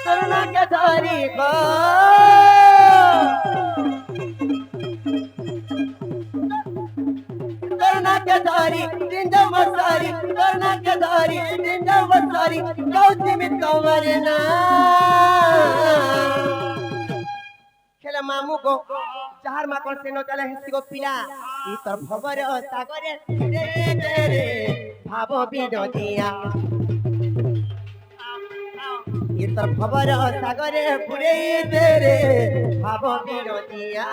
करुणा के धारी को करुणा के धारी जिंदा मसारी करुणा के धारी जिंदा मसारी गौती में कमरना खेला मामू को चार माकड़ से न चले हसी को पिला ई तर भवर सागरे रे भाव बिनोदिया ई तर भवर सागरे पुरे रे भाव बिनोदिया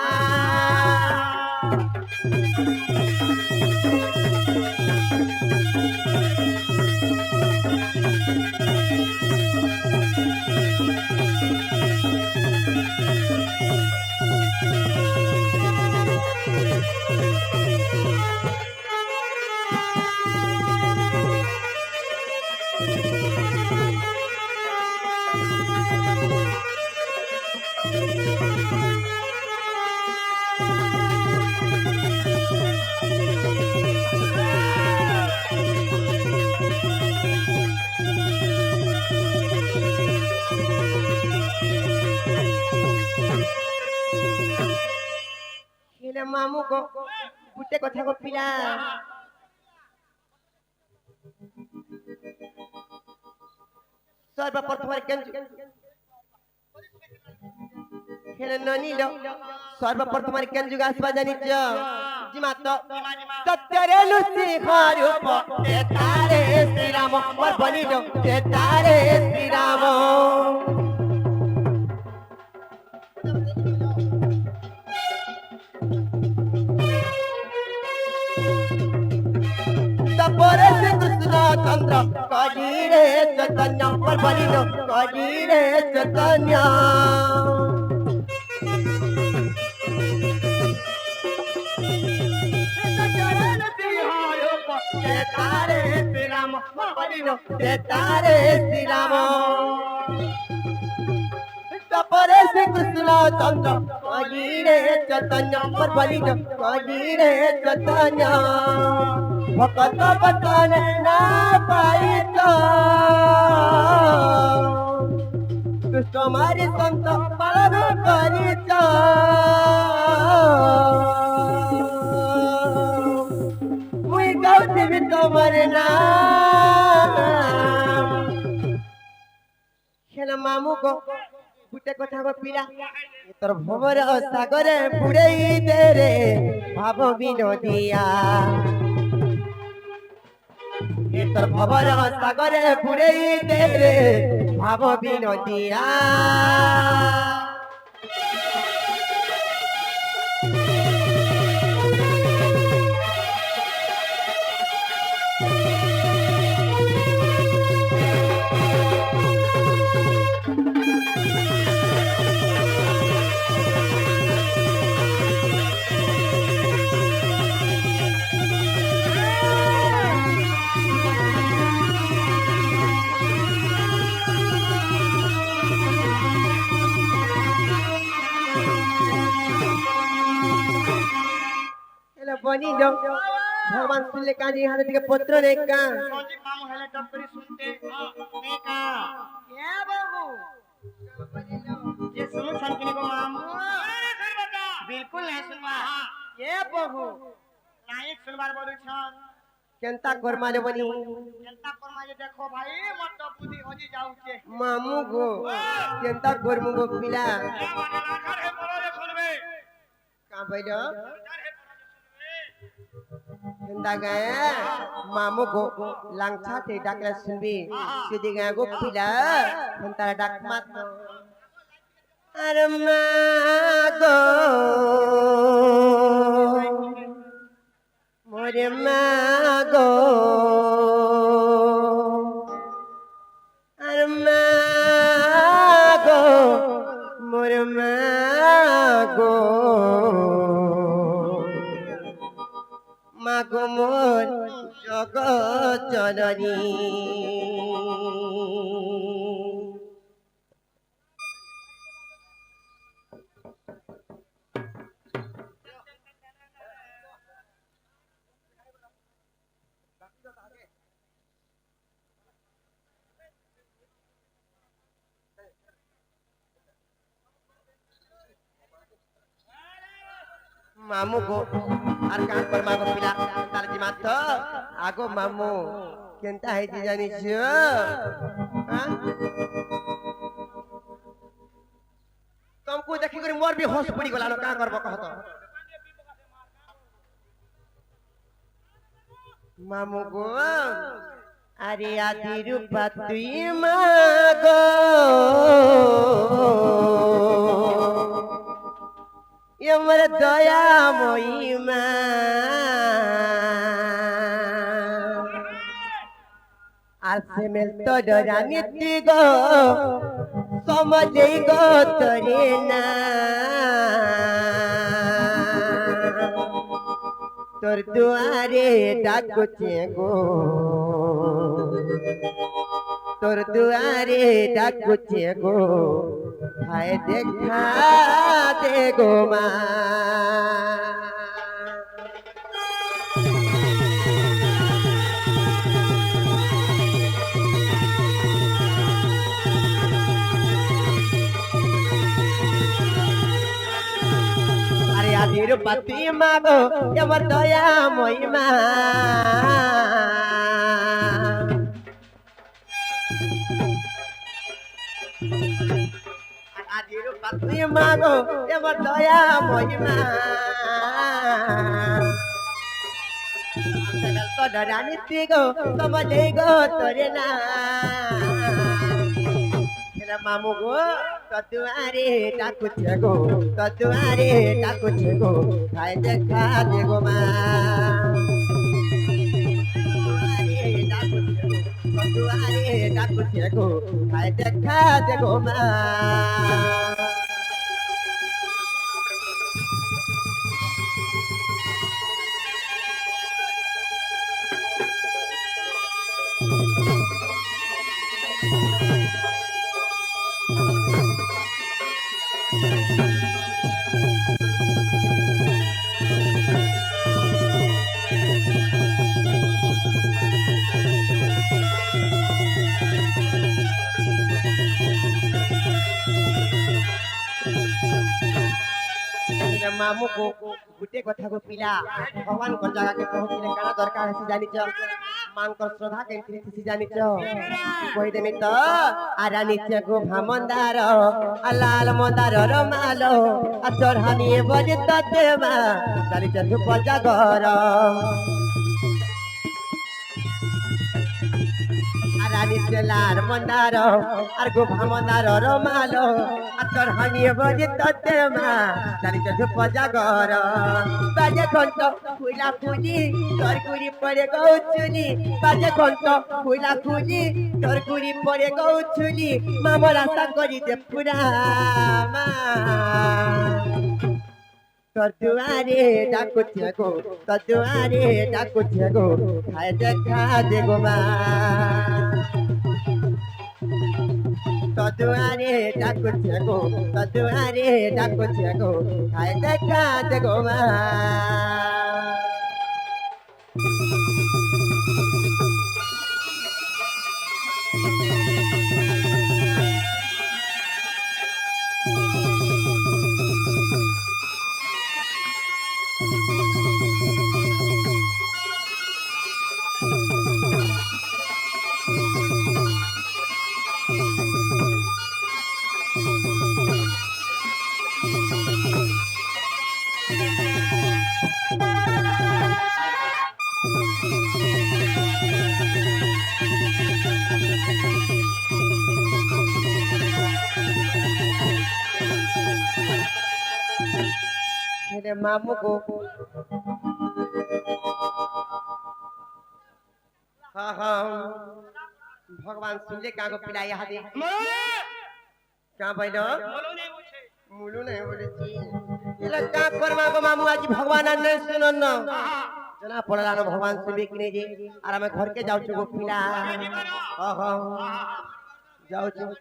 मामू को गुटे कथा को पिला सर्वप्रथम हेले ननीलो सर्वप्रथम केंजु गासबा जानिच जिमात सत्यरे लुसी खारूप ते तारे श्री राम मोर बनिलो ते तारे श्री राम तपोरे से कृष्ण चंद्र कजीरे चैतन्य पर बनिलो कजीरे चैतन्य तारे श्री राम बनिलो तारे श्री राम तपोरे से कृष्ण चंद्र कजीरे चैतन्य पर बनिलो कजीरे चैतन्य भक्त बताने ना पाई तो तुम्हारी संत पालन करी तो मुई गौती भी तुम्हारे नाम खेला मामू को गुटे कथा को पीड़ा तोर भवर सागरे बुड़े दे रे भाव बिनोदिया तर भवर सागरे पुरे दे रे भाव बिनोदिया बनी जो भगवान सुन ले काजी यहाँ से पत्र ने का संजीव मामू हेले डॉक्टरी सुनते ने का क्या बाबू ये सुनो छनकिनी को मामू बिल्कुल नहीं सुनवा ये बाबू नहीं सुनवार बोलू छन केंता करमाले बनी जनता परमाजे देखो भाई मत तो बुद्धि होजी जाऊ के मामू गो केंता करमु गो पिला का भइलो केंता गए मामू गो लांगछा ते डाकला सुनबी सीधी गए गो पिला केंता डाक मत अरे मागो मोरे मागो अरे मागो मोरे मागो मागो मोर जगत जननी মামু গো আর কাঁ করমা গো পিলা তার জিমা তো আগো মামু কেনতা হইছি জানিছ तुमको देखी कर मोर भी होश पड़ी गला का करबो कहत मामू गो अरे आदि रूपा तुई मागो ये मोर दया मोई मा आसे मेल तो डरानी गो समझे गो तोरे ना तोर दुआरे डाकुचे गो तोर दुआरे डाकुचे गो हाय देखा दे गो माँ पति मागो यमर दया मोहिमा आदिर पति मागो यमर दया मोहिमा तो डरानी गो समझे गो तोरे ना मामू गो तदुआरे डाकुचे गो तदुआरे डाकुचे गो खाए देखा दे गो माँ तदुआरे डाकुचे गो खाए देखा दे गो माँ मामू को गुटे कथा को पिला भगवान को जगह के कहथिले काना दरकार है जानिच मां को श्रद्धा केंति थी जानिच कहि देमी तो आरानिच को भामंदार लाल मंदार रो मालो आ चढ़ानी बजे ततेमा जानिच धूप जागर आरानिच लाल मंदार आर गो भामंदार रो मालो चढ़ानी बजे ततेमा जानिच धूप जागर बाजे घंट फुला फुली तरकुरी पड़े गौचुली बाजे घंट फुला फुली तरकुरी पड़े गौचुली मामा रास्ता करी दे पूरा तोर दुआरे डाकुचे गो तोर दुआरे डाकुचे गो खाए देखा दे गो माँ तदुआरे डाकुचे गो तदुआरे डाकुचे गो खाए देखा दे गो माँ मामू को हाँ हाँ भगवान सुनले का को पिला यहाँ दे क्या बोलो मुलू नहीं बोले छी इला का करवा को मामू आज भगवान ने सुनो न जना पड़ला न भगवान सुनबे कि नहीं जे आर हम घर के जाऊ छो पिला हाँ हाँ जाऊ छो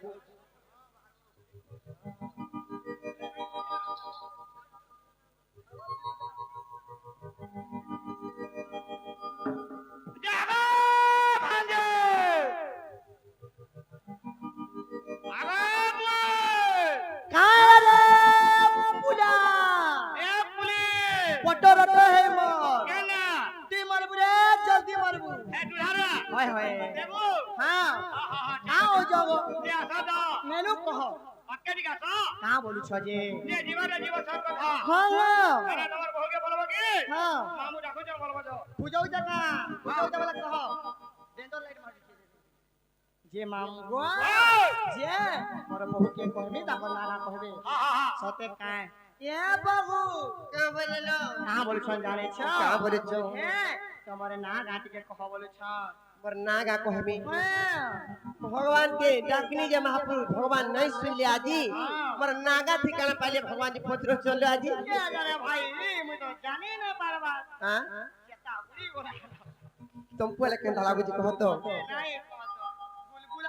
পটরট হে মর কেনা তুই মরবু রে জলদি মরবু এ দুধারা হয় হয় দেবু হ্যাঁ আহা কাও যাব তে আসা দ মেনু কহ আকে দিকা আস কা বলুছ যে তে জীব সব কথা হ্যাঁ হ্যাঁ আরে তোমার বউকে বলবো কি হ্যাঁ মামু ডাকো যাও বলবো যাও বুঝাও জানা বুঝাও যা বলে কহ দেন্দর লাইট মারি যে মামু গো যে মোর বহুকে কহবি তারপর নানা কহবে হা সতে কায় এ বাবু কা বললো কা বলছ জানেছ কা বলেছ হ্যাঁ তোমার না গাটিকে কহ বলেছ मोर नागा कहबी হ্যাঁ भगवान के डाकनी जे महाप्रभु भगवान नहीं सुन ले आजी मोर नागा ठिकाना पहले भगवान जी पत्र चलो आजी কে জানে ভাই মুই তো জানি না পারবা हां কেতা উড়ি গোরা तुम पहले के लागू जी कहो तो নাই বুলবুল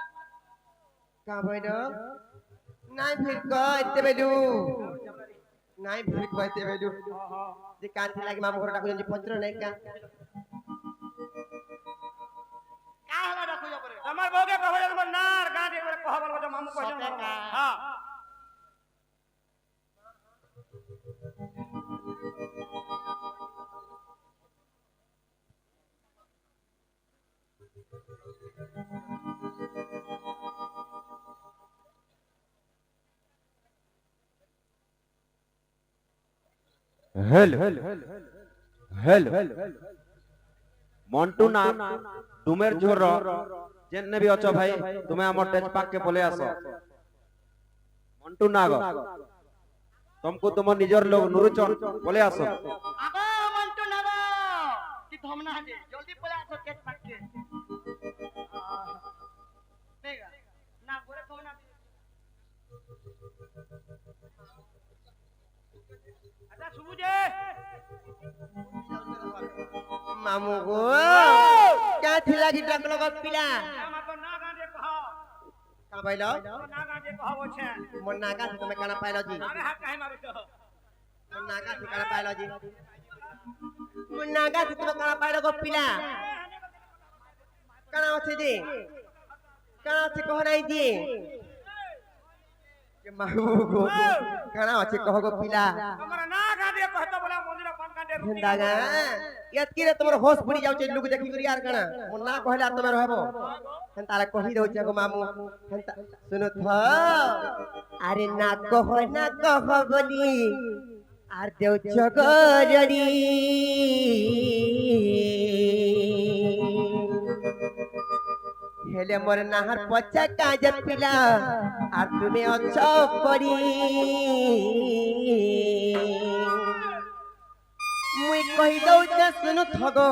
का भइलो নাই फिर क इते बेलु নাই फिर क इते बेलु जे कांति लागी माम घर डाकू जी पत्र नहीं का কা হলা রাখু যাব রে তোমার বউকে কহ যাও তোমার নার গাঁ দিয়ে কহ বলবো যাও মামু কইছেন সতে কা হ্যাঁ हेलो हेलो মন্টু না তুমের ঝোর যেনে বি অছো ভাই তুমি আমার টেজ পাককে বলে আসো মন্টু না গো तुमको তোমার নিজের লোক নুরুচন বলে আসো আগো মন্টু নাগো কি ধমনা দে জলদি বলে আসো কেট পাকে নেগা না গোরে ধমনা দে আচ্ছা সুবুজে मामू गो क्या थी लागी डाकलो ग पिला আমার তো না গাঁ দিয়ে কহ का भइलो না गाँ দিয়ে কহ বলছে मोर नागा से तुम्हें काना पाइलो जी আরে হাত কাহে মারছো मोर नागा से काना पाइलो जी मोर नागा से तुम्हें काना पाइलो ग पिला काना होते जी काना होते कहो नहीं जी के मामू गो काना होते कहो ग पिला তোমার না গাঁ দিয়ে কহ তো বলে মন্দির কোন গাঁ দিয়ে রুটি दागा याद किरे तमर होश बुड़ी जाउ छै लोग देखि करी यार काना मोर ना कहला तमे रहबो हन तारा कहि दउ छै गो मामू हन सुनो थ अरे ना कह बोली आर देउ छगरड़ी हेले मोर नाहर पछा काज पिला आर तुमे अच्छो पड़ी मुई कहि दउ त सुनु थगो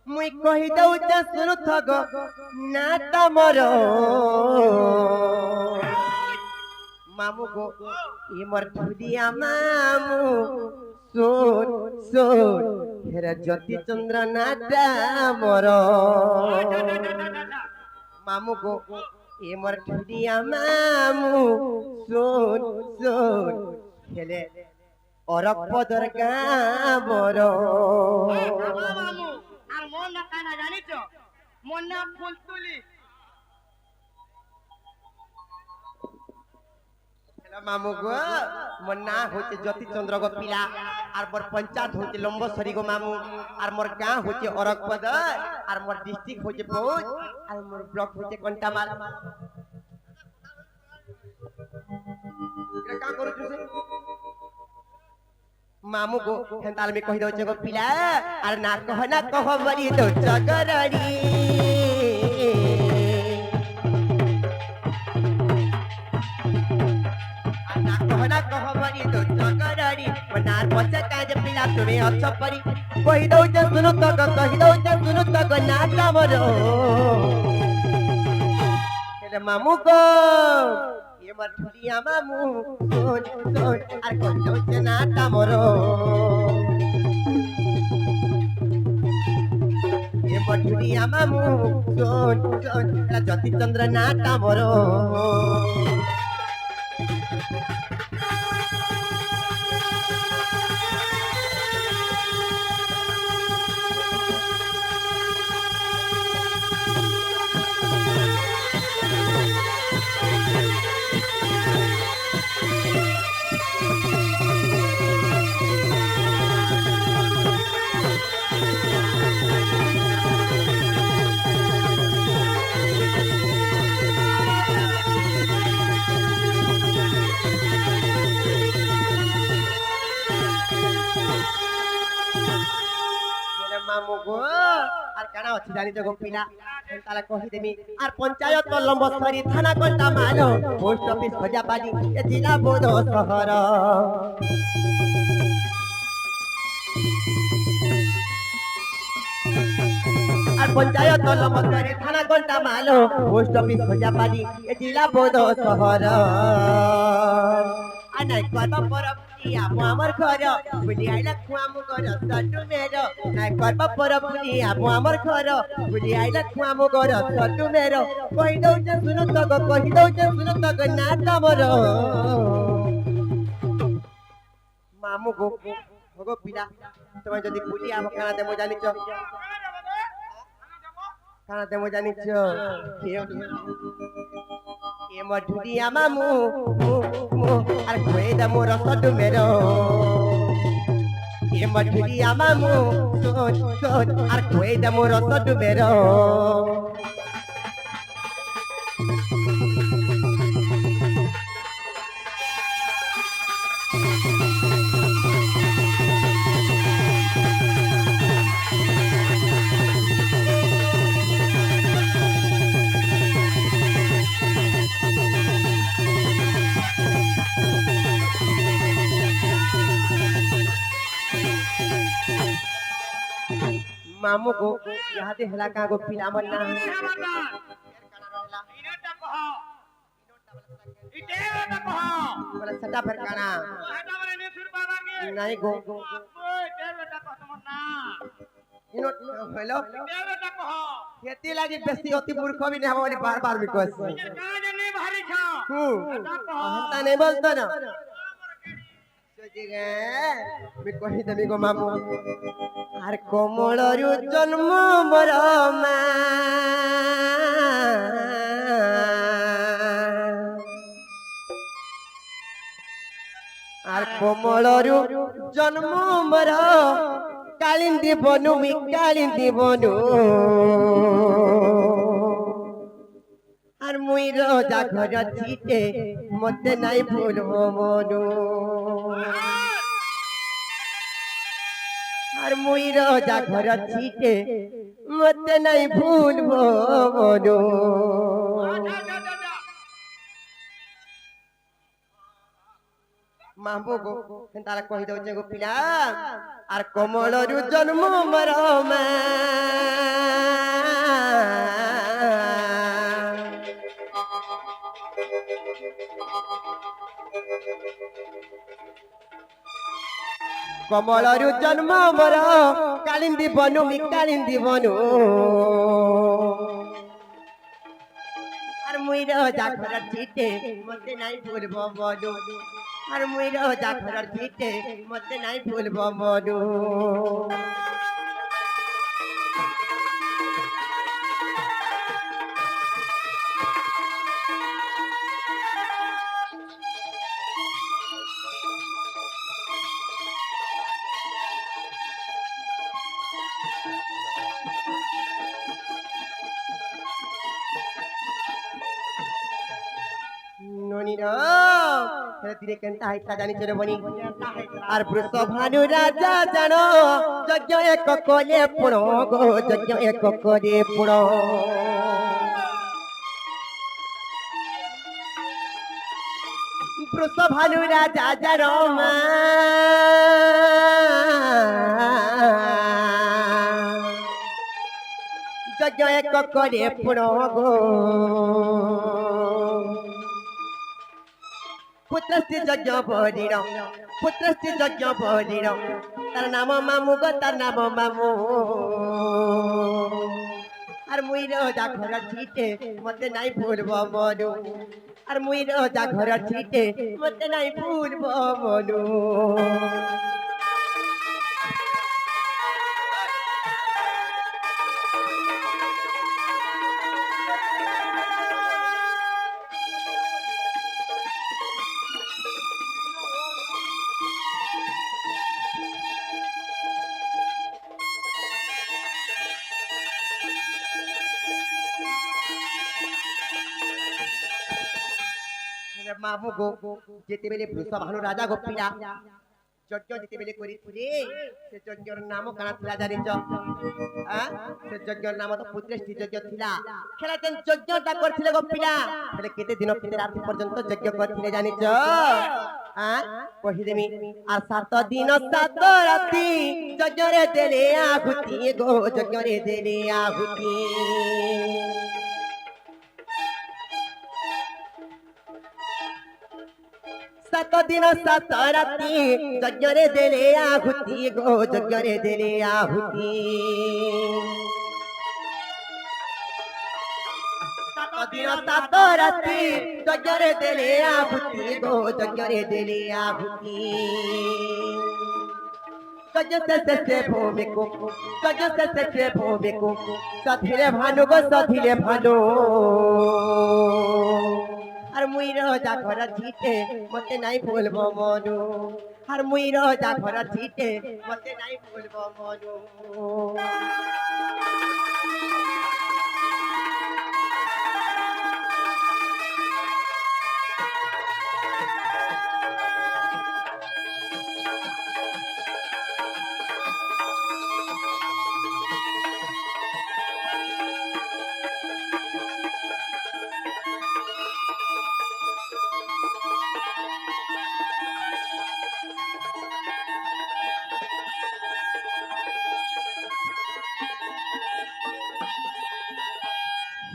मुई कहि दउ त सुनु थगो ना तमर मामू गो ई मोर ठुदिया मामू सोन सोन हेरा ज्योति चंद्र नाटा मोर मामू गो ई मोर ठुदिया मामू सोन सोन हेले অরক পদর গাবর আগো মামু আর মন না কানা জানিছ মন না ফুল তুলি हेलो मामू गो मोर ना होचे ज्योति चंद्र गो पिला आर मोर पंचायत होचे लंबसरी गो मामू आर मोर गांव होचे अरक पदर आर मोर डिस्ट्रिक्ट होचे बहुत आर मोर ब्लॉक होचे कंटामाल का करू तुसे मामू गो हेंताल में कहि दउ छै गो पिला आर ना कह बरी दउ चगरड़ी ना कह बरी दउ चगरड़ी मनार पछा काज पिला तुमे अच्छा परी कहि दउ छै सुनु त कहि दउ छै सुनु त ना तमरो हेले मामू गो ये मर ठुलिया मामू सोन सोन आर कहि दउ छै ना तमरो ये मर ठुलिया मामू सोन सोन ज्योति चंद्र ना तमरो মামু গো আর কানা ଅଛି জানিছ গো পিলা তাহলে কহি দেমি আর পঞ্চায়েত লম্বসরি থানা কন্টা মালো পোস্ট অফিস খোজাপালি এ জেলা বড় শহর আর পঞ্চায়েত লম্বসরি থানা কন্টা মালো পোস্ট অফিস খোজাপালি এ জেলা বড় শহর আনাই করবা পরব আপু আমার ঘর বুলি আইলা খুয়ামু ঘর সটু মের নাই করবা পরব বুলি আপু আমার ঘর বুলি আইলা খুয়ামু ঘর সটু মের কই দউছে শুনো তো গো কই দউছে শুনো তো গো না তমর মামু গো গো পিলা তুমি যদি বুলি আবো খানা দেমো জানিছ খানা দেমো জানিছ এ মধুরিয়া মামু আর কই দেমো রসটু মের এ মধুরিয়া মামু আর কই দেমো রসটু মের मामू को यहाँ दे हला का गो पिला मन ना बोला सटा भर काना नहीं गो इनो हेलो खेती लागी बेसी होती मूर्ख भी नहीं हमारी बार बार भी कोस हंता नहीं बोलता ना मी कही देमी गो मामू আর কোমলরু জন্ম মোর মা আর কোমলরু জন্ম মোর কালিন্দি বনু মি কালিন্দি বনু আর মুই রোজা ঘর ছিটে মতে নাই ভুলব মনু আর মুই রোজা ঘর ছিটে মতে নাই ভুলব মনু মামু গো তারা কহি দউছে গো পিলা আর কমলরু জন্ম মর মা কমলরু জন্ম মর কালিন্দি বনু মি কালিন্দি বনু আর মুই রোজা ঘর ছিটে মতে নাই ভুলব মনু আর মুই রোজা ঘর ছিটে মতে নাই ভুলব মনু ধীরে কেনতা হাইতা জানি চলে বনি আর বৃষভানু রাজা জানো যজ্ঞ এক কলে পুরো গো যজ্ঞ এক করে পুরো বৃষভানু রাজা জানো মা যজ্ঞ এক করে পুরো গো পুত্রস্তি যজ্ঞ বলির পুত্রস্তি যজ্ঞ বলির তার নাম মামু গো তার নাম মামু আর মুই রোজা ঘর ছিটে মতে নাই ভুলব মনু আর মুই রোজা ঘর ছিটে মতে নাই ভুলব মনু মামু গো যেতে বেলে বৃষভানু রাজা গোপিলা যজ্ঞ যেতেবেলে করিছিলে সে যজ্ঞর নাম কানা ଥିଲା জানিছ সে যজ্ঞর নাম তো পুত্রেষ্টি যজ্ঞ ଥିଲା খেলা যেন যজ্ঞটা করছিলে গো পিলা হেলে কেতে দিন কেতে রাত পর্যন্ত যজ্ঞ করছিলে জানিছ কহিদেমি আর 7 দিন 7 রাতি যজ্ঞরে দেলে আহুতি গো যজ্ঞরে দেলে আহুতি 7 দিন 7 রাতি যজ্ঞরে দেলে আহুতি গো যজ্ঞরে দেলে আহুতি 7 দিন 7 রাতি যজ্ঞরে দেলে আহুতি গো যজ্ঞরে দেলে আহুতি যজ্ঞ সে ভূমি কো যজ্ঞ সে ভূমি কো সাধিলে ভানু গো সাধিলে ভানু আর মুই রাজা ঘর ছিটে মতে নাই ভুলব মনু আর মুই রাজা ঘর ছিটে মতে নাই ভুলব মনু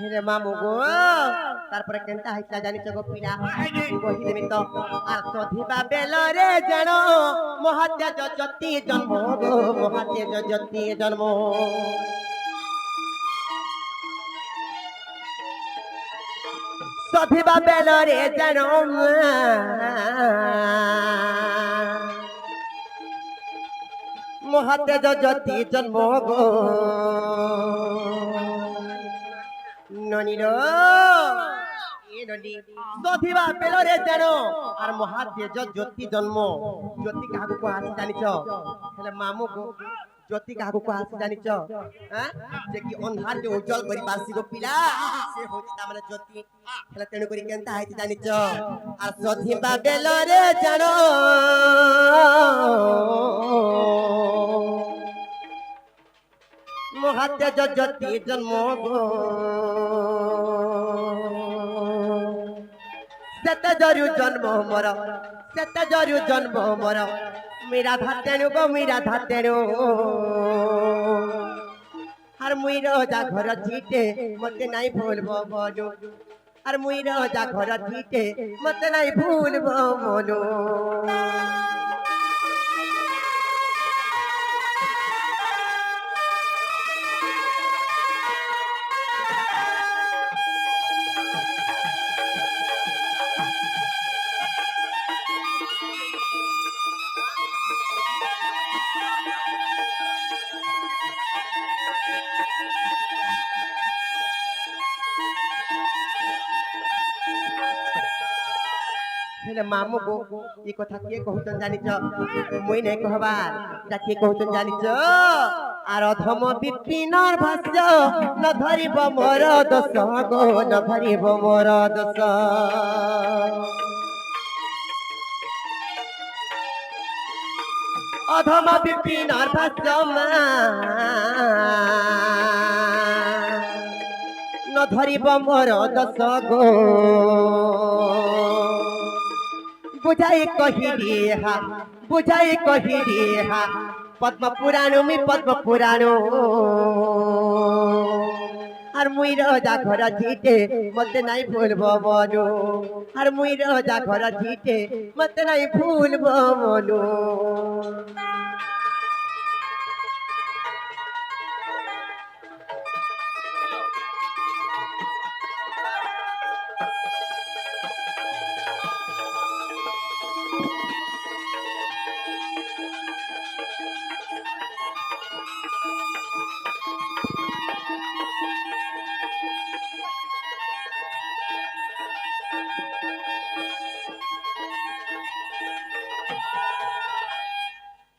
হেরে মামু গো তারপরে কেনটা হইতা জানিছ গো পিলা কহি দেমি তো আর সধিবা বেলরে জানো মহাত্য যজ্ঞতি জন্ম গো মহাত্য যজ্ঞতি জন্ম সধিবা বেলরে জানো মহাত্য যজ্ঞতি জন্ম গো ননির এ ননি সধিবা বেলরে জানো আর মহাদেব জ্যোতি জন্ম জ্যোতি কাহাকু কুহাছি জানিছ হেলে মামু গো জ্যোতি কাহাকু কুহাছি জানিছ যে কি ଅନ୍ଧାର কে উজ্জ্বল করি পারছি গো পিলা সে হচ্ছে তা মানে জ্যোতি হেলে তেণু করি কেনতা হাইতি জানিছ আর সধিবা বেলরে জানো মহাত্য জ্যোতি জন্ম গো সেত জরু জন্ম মর সেত জরু জন্ম মর মীরা ধাতেণু গো মীরা ধাতেণু আর মুই রাজা ঘর ছিটে মতে নাই ভুলব মনু আর মুই রাজা ঘর ছিটে মতে নাই ভুলব মনু हेले मामू गो ये कथा के कहउतन जानिछ मुई नै कहबार ता के कहउतन जानिछ आर अधम विपिनर भाष्य न धरिब मोर दोष गो न धरिब मोर दोष अधम विपिनर भाष्य न धरिब मोर दोष गो बुझाई कही रेहा बुझाई कही रेहा पद्म पुराणो मी पद्म पुराणो আর মুই রাজা ঘর ছিটে মতে নাই ভুলব মনু আর মুই রাজা ঘর ছিটে মতে নাই ভুলব মনু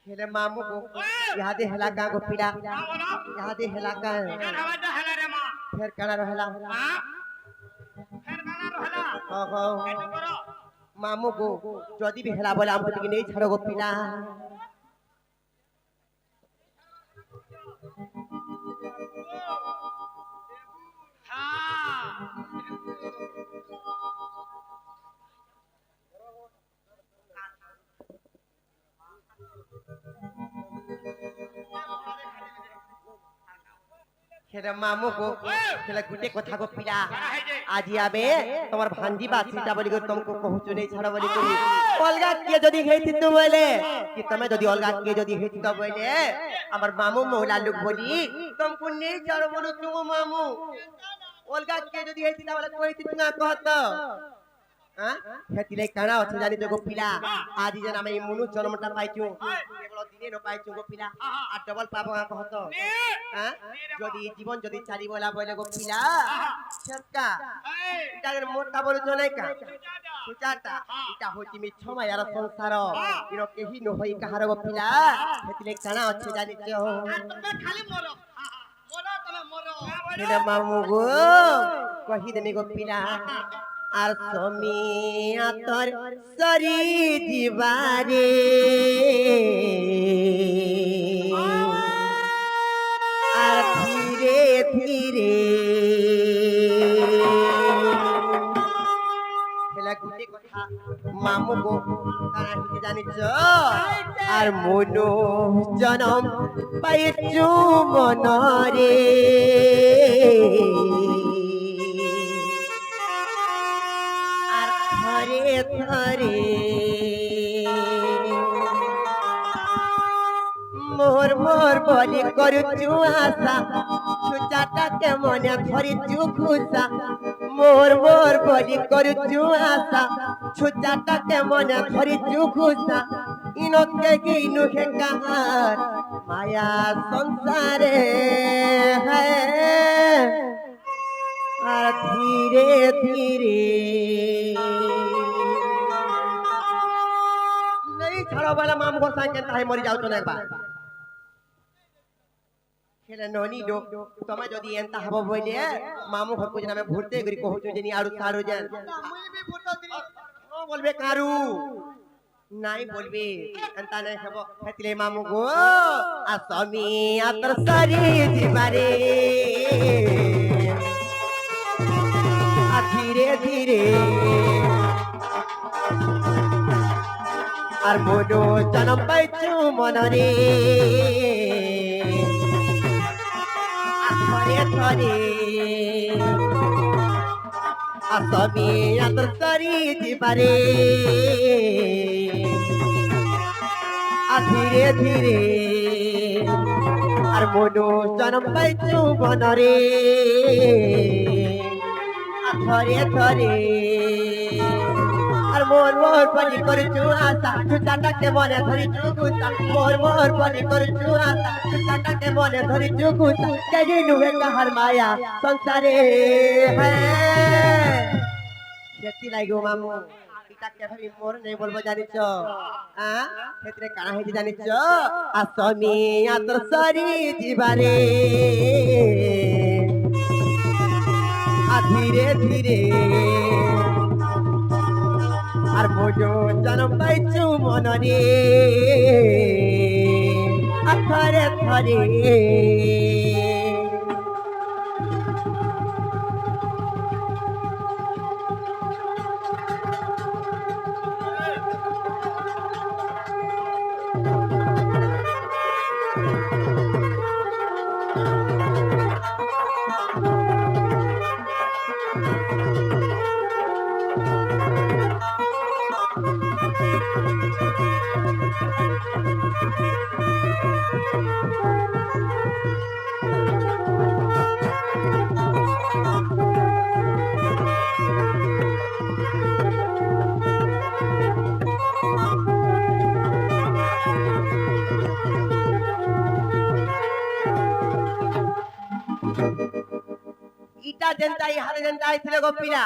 हेले मामू को यहाँ दे हेला का गोपीला यहाँ दे हेला का फिर कना रहला हो हो মামু গো যদি বি হেলা বলে আমাকে ଟିକେ নেই ছাড়ো গো পিলা সেটা মামু গো সেটা গুটে কথা গো পিলা আজি আবে তোমার ভাঞ্জি বাছিটা বলি গো তোমাকে কহুচু নেই ছাড়ো বলি করি অলগা কে যদি হেইতি তো বলে কি তুমি যদি অলগা কে যদি হেইতি তো বলে আমার মামু মৌলা লোক বলি তোমাকে নেই ছাড়ো বলো তুমি মামু অলগা কে যদি হেইতি তো বলে কইতি না কহত হ্যাঁ হেতিলে কানা আছে জানি তো গো পিলা আজি যেন আমি মুনু জন্মটা পাইছু কেবল দিনে ন পাইছু গো পিলা আর ডবল পাবো কহত হ্যাঁ যদি জীবন যদি চারি বলা বলে গো পিলা সেটকা এটার মোটা বলে জনাই কা সুচাটা এটা হচ্ছে মি ছমাই আর সংসার ইনো কেহি ন হই কাহার গো পিলা হেতিলে কানা আছে জানি তো তুমি খালি মরো মরো তুমি মরো সেটা মামু গো কহি দেমি গো পিলা আর সমিয়া তোর সরি দিবারে আর ধীরে ধীরে হেলা গুটে কথা মামু গো তারা কি জানিছ আর মনো জনম পাইছু মনরে আর ধরে ধরে মোর মোর বলি করুচু আশা সুচাটাকে মনে ধরিচু খুশা মোর মোর বলি করুচু আশা সুচাটাকে মনে ধরিচু খুশা ইনকে গিনু হে কাহার মায়া সংসারে হ্যাঁ আর ধীরে ধীরে नहीं छाड़ो वाला माम को सांग के ताई मरी जाओ तो एक बार खेले नोनी दो तुम्हें जो दी एंता हवा बोले मामू घर को जना में भूरते गरी को हो जो जनी आरु सारो जन মুই বি ফুটো দিলি ओ बोलबे कारू नहीं बोलबे एंता नहीं खबो हेतिले मामू गो असमी आतर सारी जीवारे आ धीरे धीरे আর মনো জনম পাইছু মনরে ধরে ধরে আসমি আদর করি দিবারে ধীরে ধীরে আর মনো জনম পাইছু মনরে ধরে ধরে আর মোর মোর পানি করছু আশা সুচাটাকে মনে ধরিছু গুছা মোর মোর পানি করছু আশা সুচাটাকে মনে ধরিছু গুছা কেজি নুহে কাহার মায়া সংসারে হ্যাঁ সেটি লাগো মামু এটা কেভাবে মোর নেই বলবো জানিছ হ্যাঁ ক্ষেত্রে কানা হয়েছে জানিছ আসমি আতর সরি দিবারে ধীরে ধীরে আর মোজো জনম পাইছু মনরে থরে থরে ইটা জেনতাই হারে জেনতাই ছিল গোপিলা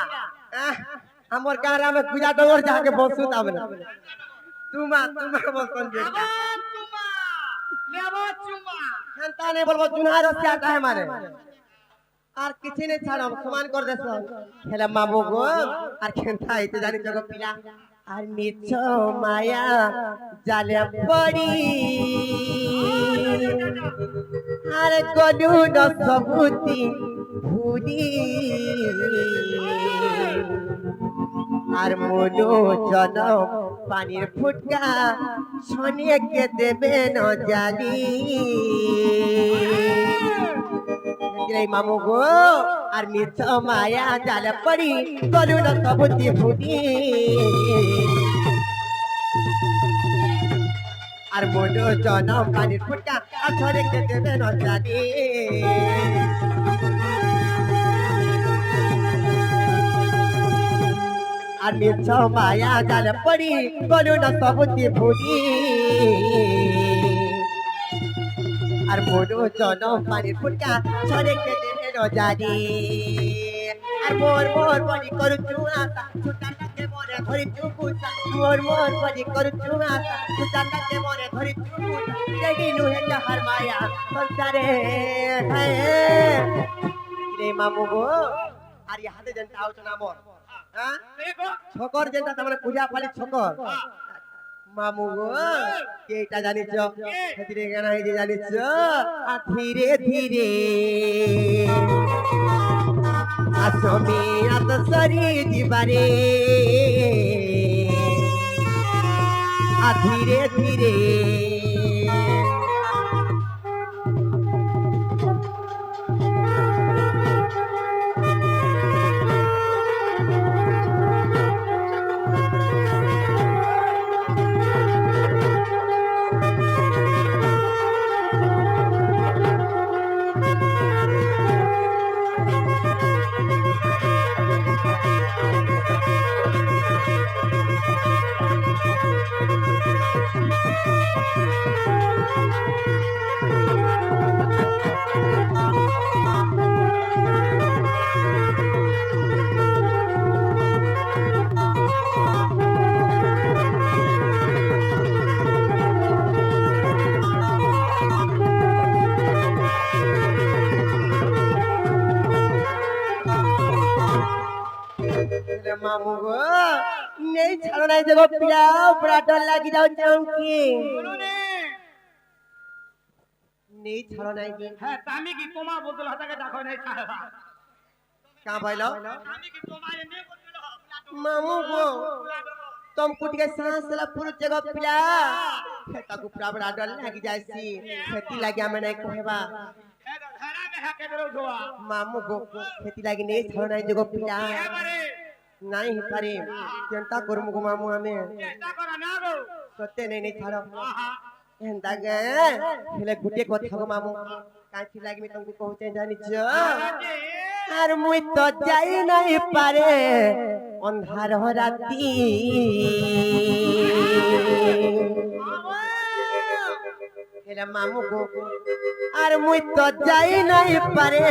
আমার গাঁর আমি পূজা ডঙ্গর যাকে বসু তাবে না তুমা বসন যে তুমা নেবো চুমা হেনতা নেই বলবো জুনার রসিয়াটা হে মারে আর কিছু নেই ছাড়ো সমান করে দেছ হেলা মামু গো আর খেনতা আইতে জানি তো গোপিলা আর মিছ মায়া জালে পড়ি আর গলু ন সবুতি ভুলি আর মনো জনম পানির ফুটকা শনিকে দেবে ন জানি মামু গো আর মিছ মায়া জালে পড়ি গলু ন সবুতি ভুলি আর মনো জনম পানির ফুটকা আর শনিকে দেবে ন জানি আর মিছ মায়া জালে পড়ি গলু ন সবুতি ভুলি আর মনো জনম পানির ফুটকা শনিকে দেবে ন জানি আর মোর মোর বলি করুচু আশা সুতাটাকে মনে ধরিচু পুষা মোর মোর বলি করুচু আশা সুতাটাকে মনে ধরিচু পুষা দেখি নুহে যাহার মায়া সংসারে রে মামু গো আর ইহাতে যেনটা আলোচনা মোর হ্যাঁ ছকর যেনটা তোমরা পূজা পালি ছকর মামু গো কেটা জানিছ ধীরে গানা হইছে জানিছ আর ধীরে ধীরে আসমি আত সরি দিবারে আর ধীরে ধীরে মামু গো নেই ছাড়ো নাই দেবো পিলাও বড় ডর লাগি যাও চমকি নেই ছাড়ো নাই কি হ্যাঁ আমি কি তোমার বদল হাতাকে দেখো নাই ছাড়া কা বইলো আমি কি তোমার এনে বদল মামু গো तुमको टिके सांस ला पूरा जगह पिला ताकू पूरा बड़ा डर लागी जायसी खेती लागी हमें नहीं कहबा धारा में हाके दरो जोआ मामू गो खेती लागी नहीं छड़ नहीं जगह पिला नहीं पारे चिंता करमु गो मामू हमें चेष्टा करा ना गो सत्य नहीं छाड़ो एंदा गे हेले गुटे कथा गो मामू काची लागी में तुमको कहते जानी छ আর মুই তো যাই নাই পারে অন্ধার রাতি এরা মামু গো আর মুই তো যাই নাই পারে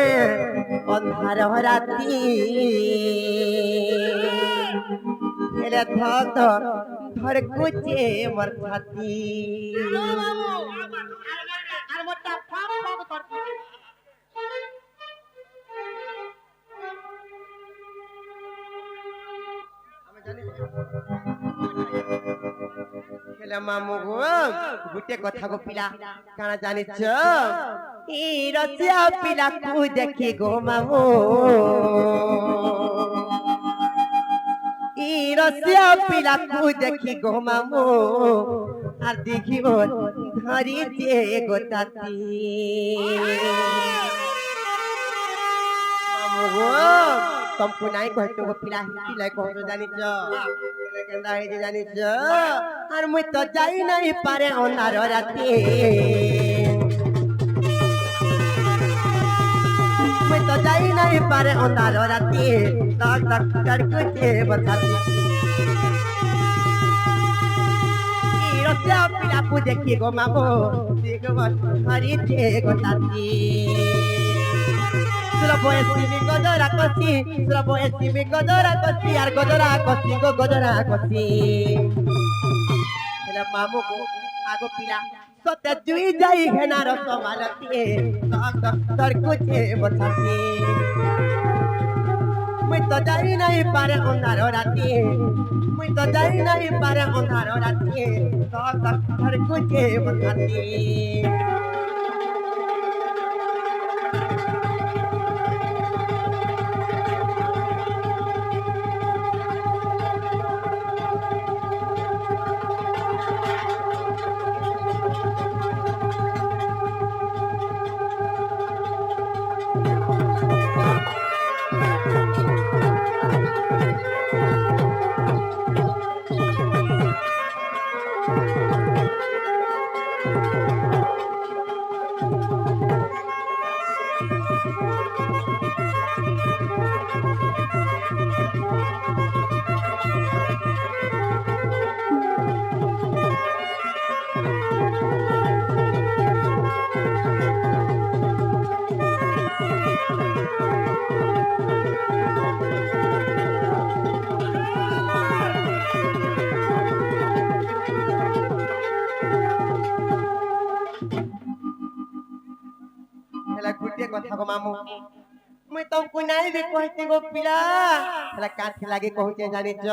অন্ধার রাতি এরা ধর ধর ধর কুচে মোর ছাতি আর মোটা ফাপ ফাপ করতে হেলা মামু গো গুটে কথা গো পিলা কানা জানিছ ই রসিয়া পিলা কু দেখি গো মামু ই রসিয়া পিলা কু দেখি গো মামু আর দেখিব ধরি যে গোটাতি মামু গো तुमको नहीं कहते हो पिला पिला को तो जानी छ केंदा है जे जानी छ और मुई तो जाई नहीं पारे ओनार राती मुई तो जाई नहीं पारे ओनार राती तक तक तड़को के बताती ई रसिया पिला को देखी गो मामो देखो हरी थे गोताती Suraboyesi godora kosi, Suraboyesi godora kosi, ar godora kosi go godora kosi. Hela mamu ko ago pila, sote jui jai hena roso malati, tak tak tar kuche botati. মুই তো যাই নাই পারে অন্ধার রাতি মুই তো যাই নাই পারে অন্ধার রাতি তো ঘর কুচে বসাতি হেলা গুটিয়ে কথা গো মামু মুই তমকু নাই রে কইতে গো পিলা হেলা কাঠি লাগি কহুছে জানিছ